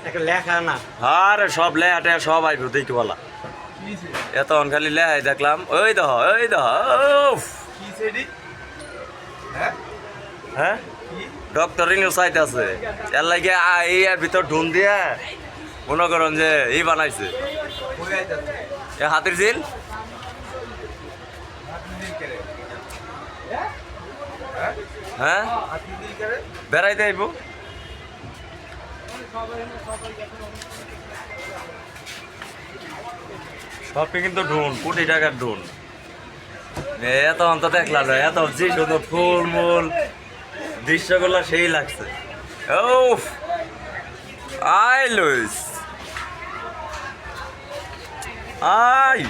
একটা লেখা না আরে সব লেহাটে সব আইব দেখি বলা এত খালি লেহাই দেখলাম ওই দহ উফ। হ্যাঁ ডক্টর ইউনিভার্সাইট আছে এর লাগে এই এর ভিতর ঢুন দিয়ে মনে করেন যে এই বানাইছে এ হাতির ঝিল হ্যাঁ বেড়াইতে আইব সবই কিন্তু ঢুন কোটি টাকার ঢুন এত অন্তত দেখলাম না এত যে শুধু ফুল মূল দৃশ্যগুলো সেই লাগছে ও আই লুইস আই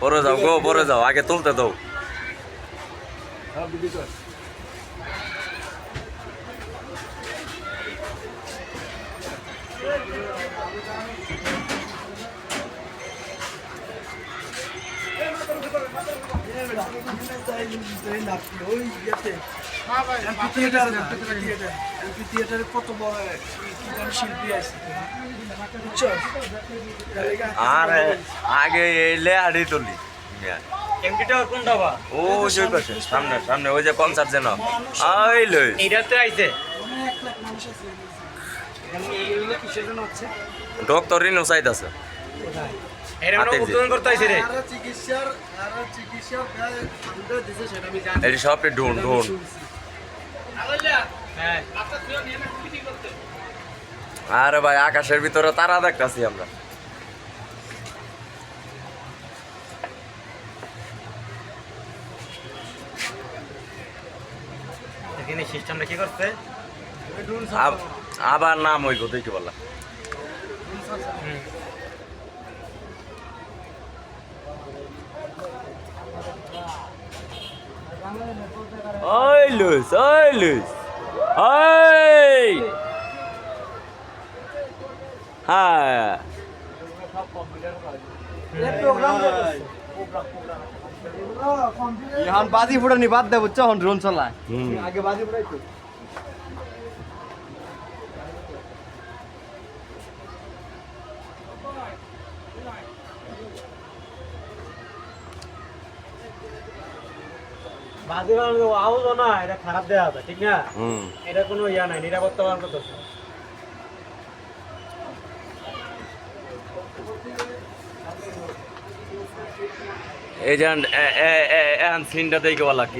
পরে যাও গো পরে যাও আগে তুলতে দাও কত বড় শিল্পী আছে আর আগে এলে আড়ি তুলি এমপিটা কোনটা বা ও ওই পাশে সামনে সামনে ওই যে কনসার্ট যেন আই লই এইটা তো আইছে অনেক লাখ মানুষ আছে এখানে এইগুলো কিসের জন্য হচ্ছে ডক্টর ইউনিভার্সাইট আছে এর মানে উদ্বোধন করতে আইছে রে আর চিকিৎসার ফান্ডে দিছে সেটা আমি জানি এই সবই ঢুন ঢুন হ্যাঁ আরে ভাই আকাশের ভিতরে তারা দেখতাছি আমরা এখানে সিস্টেমটা কি করছে আবার নাম ওই কোথায় কি বললা ওই লুইস ওই হ্যাঁ এখন বাজি ফুটানি বাদ দেবো এখন ড্রোন চলা আগে বাজি ফুটাইতো বাজে আওয়াজ না এটা খারাপ দেওয়া হবে ঠিক না এটা কোনো ইয়া নাই নিরাপত্তা পালন করতেছে এই যে সিনটা দেখে বলা কি